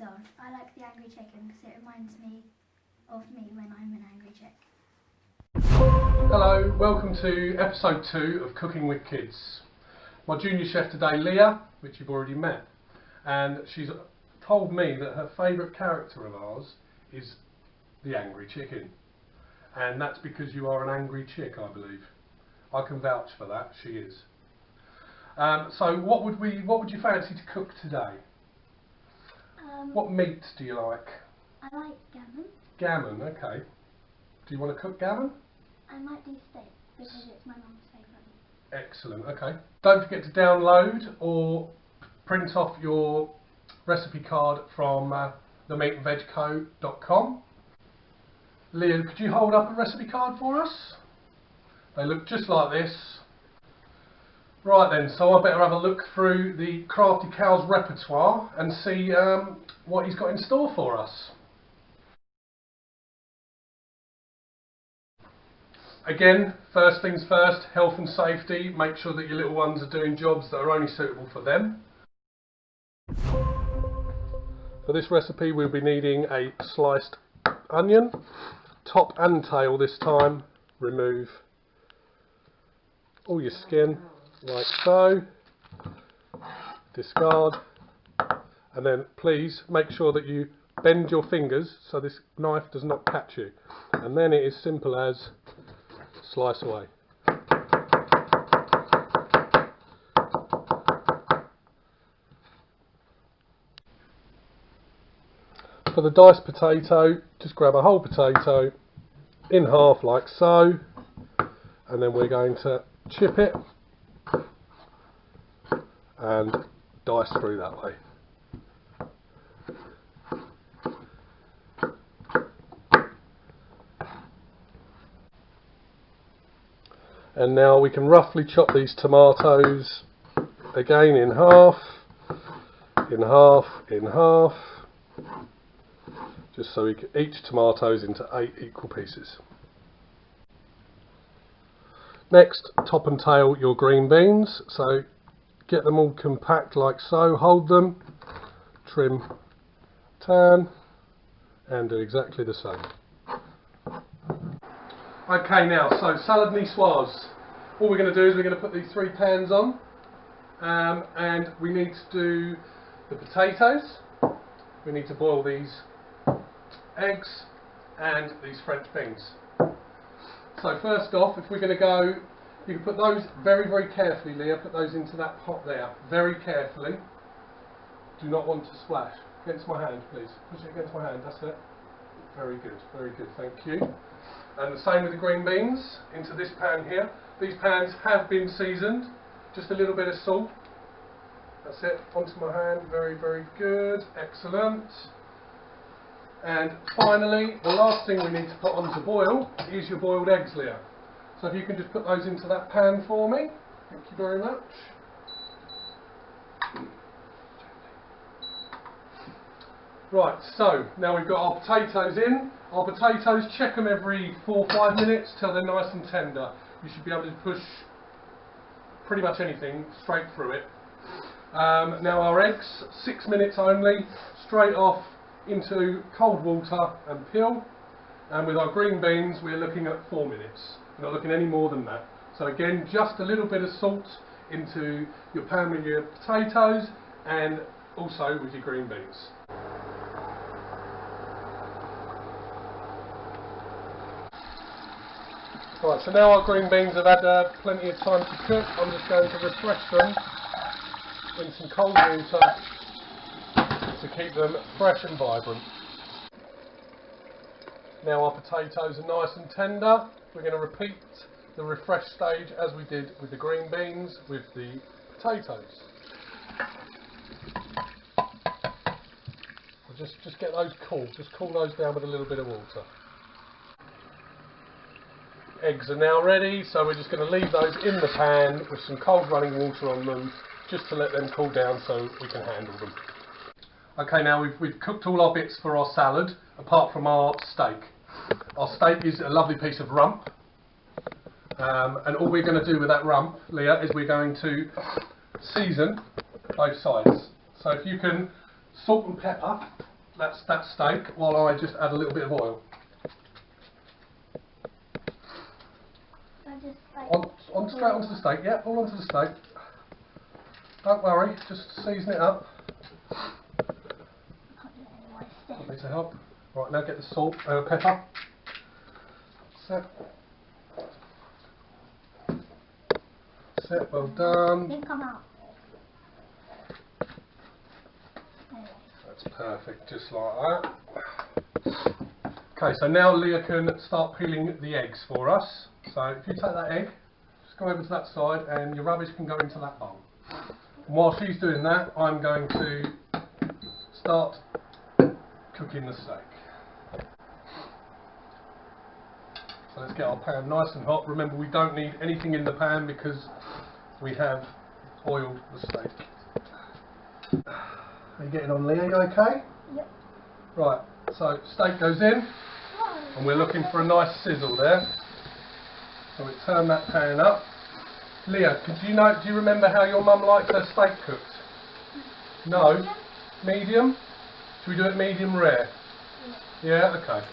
on. I like the angry chicken because it reminds me of me when I'm an angry chick. Hello, welcome to episode 2 of Cooking with Kids. My junior chef today, Leah, which you've already met, and she's told me that her favourite character of ours is the angry chicken. And that's because you are an angry chick, I believe. I can vouch for that, she is. So what would you fancy to cook today? What meat do you like? I like gammon. Gammon, okay. Do you want to cook gammon? I might do steak because it's my mum's favourite. Excellent, okay. Don't forget to download or print off your recipe card from themeatandvegco.com. Leah, could you hold up a recipe card for us? They look just like this. Right then, so I better have a look through the Crafty Cow's repertoire and see what he's got in store for us. Again, first things first, health and safety. Make sure that your little ones are doing jobs that are only suitable for them. For this recipe we'll be needing a sliced onion, top and tail this time. Remove all your skin, like so. Discard. And then please make sure that you bend your fingers so this knife does not catch you. And then it is simple as slice away. For the diced potato, just grab a whole potato in half like so, and then we're going to chip it and dice through that way. And now we can roughly chop these tomatoes again in half, in half, in half, just so we can each tomatoes into 8 equal pieces. Next, top and tail your green beans, so get them all compact like so, hold them, trim, turn, and do exactly the same. Okay, now, so salad nicoise. All we're going to do is we're going to put these 3 pans on, and we need to do the potatoes, we need to boil these eggs, and these French beans. So first off, if we're going to go, you can put those very, very carefully, Leah, put those into that pot there, very carefully. Do not want to splash. Against my hand, please. Push it against my hand, that's it. Very good, thank you. And the same with the green beans, into this pan here. These pans have been seasoned, just a little bit of salt. That's it, onto my hand, very, very good, excellent. And finally, the last thing we need to put on to boil is your boiled eggs, Leah. So if you can just put those into that pan for me, thank you very much. Right, so now we've got our potatoes in. Our potatoes, check them every 4 or 5 minutes till they're nice and tender. You should be able to push pretty much anything straight through it. Now our eggs, 6 minutes only, straight off into cold water and peel. And with our green beans we're looking at 4 minutes. We're not looking any more than that. So again, just a little bit of salt into your pan with your potatoes and also with your green beans. Right, so now our green beans have had plenty of time to cook. I'm just going to refresh them in some cold water to keep them fresh and vibrant. Now our potatoes are nice and tender. We're going to repeat the refresh stage as we did with the green beans with the potatoes. So just get those cool. Just cool those down with a little bit of water. Eggs are now ready, so we're just going to leave those in the pan with some cold running water on them just to let them cool down so we can handle them. Okay, now we've cooked all our bits for our salad apart from our steak. Our steak is a lovely piece of rump, and all we're going to do with that rump, Leah, is we're going to season both sides. So if you can salt and pepper that steak while I just add a little bit of oil. On straight onto the steak, yeah, all onto the steak. Don't worry, just season it up. Want me to help? Right, now get the salt, pepper. Set. Set, well done. Then come out. That's perfect, just like that. Okay, so now Leah can start peeling the eggs for us. So if you take that egg, just go over to that side and your rubbish can go into that bowl. And while she's doing that, I'm going to start cooking the steak. So let's get our pan nice and hot. Remember, we don't need anything in the pan because we have oiled the steak. Are you getting on, Leah? You okay? Yep. Right, so steak goes in and we're looking for a nice sizzle there. So we turn that pan up. Leah, do you remember how your mum likes her steak cooked? No? Medium? Should we do it medium rare? Yeah, okay.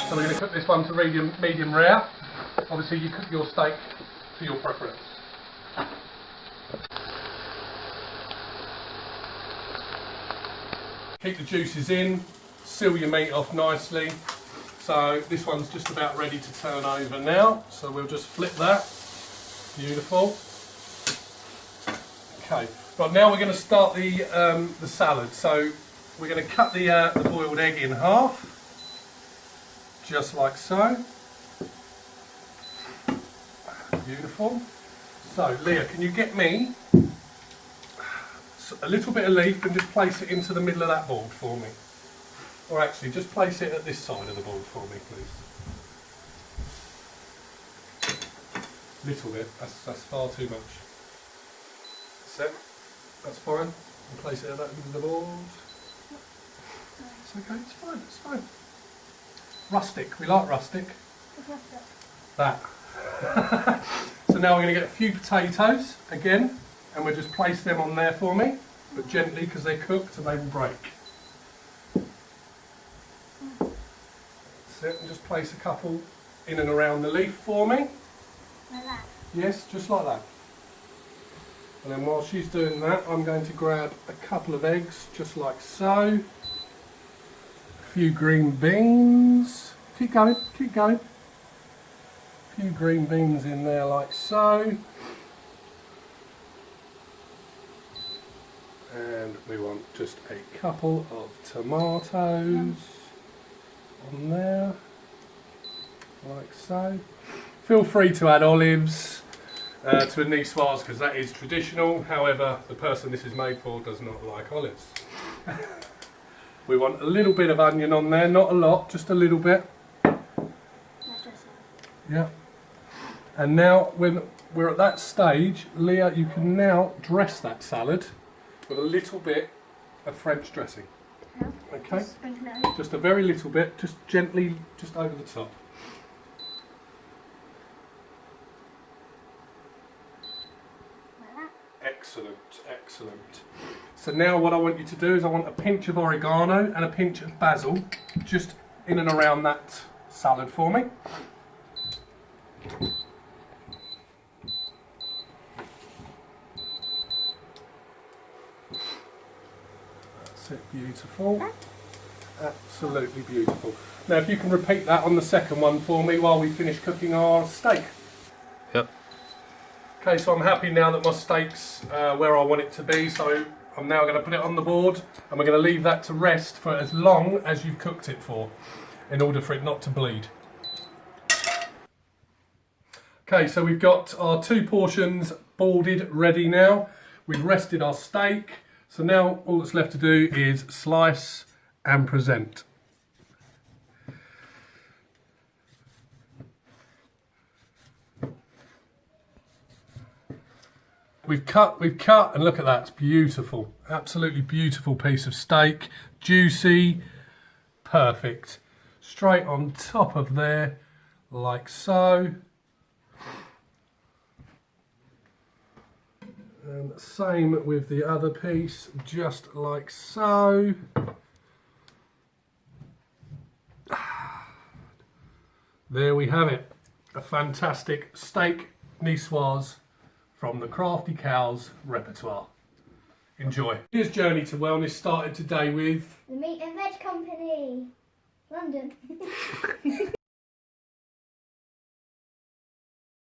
So we're going to cook this one to medium rare. Obviously you cook your steak to your preference. Keep the juices in, seal your meat off nicely. So this one's just about ready to turn over now. So we'll just flip that. Beautiful. Okay, right, now we're going to start the salad. So we're going to cut the boiled egg in half, just like so. Beautiful. So Leah, can you get me a little bit of leaf and just place it into the middle of that board for me? Or actually, just place it at this side of the board for me, please. Little bit, that's far too much. That's it, that's fine. And place it at that end of the board. It's okay, it's fine. Rustic, we like rustic. That. So now we're going to get a few potatoes again, and we'll just place them on there for me, but gently because they're cooked and they will break. That's it, and just place a couple in and around the leaf for me. Like that? Yes, just like that. And then while she's doing that, I'm going to grab a couple of eggs, just like so. A few green beans. Keep going, keep going. A few green beans in there like so. And we want just a couple of tomatoes on there, like so. Feel free to add olives to a nicoise because that is traditional. However, the person this is made for does not like olives. We want a little bit of onion on there, not a lot, just a little bit. Yeah. And now when we're at that stage, Leah, you can now dress that salad with a little bit of French dressing. Yeah. Okay? Just a very little bit, just gently, just over the top. Like that? Excellent, excellent. So now what I want you to do is I want a pinch of oregano and a pinch of basil just in and around that salad for me. That's it, beautiful. Absolutely beautiful. Now if you can repeat that on the second one for me while we finish cooking our steak. Yep. Okay, so I'm happy now that my steak's where I want it to be, so I'm now going to put it on the board and we're going to leave that to rest for as long as you've cooked it for, in order for it not to bleed. Okay, so we've got our 2 portions boarded ready now. We've rested our steak, so now all that's left to do is slice and present. We've cut, and look at that, it's beautiful. Absolutely beautiful piece of steak. Juicy, perfect. Straight on top of there, like so. And same with the other piece, just like so. There we have it. A fantastic steak niçoise from the Crafty Cows repertoire. Enjoy. Here's Journey to Wellness started today with The Meat and Veg Company, London.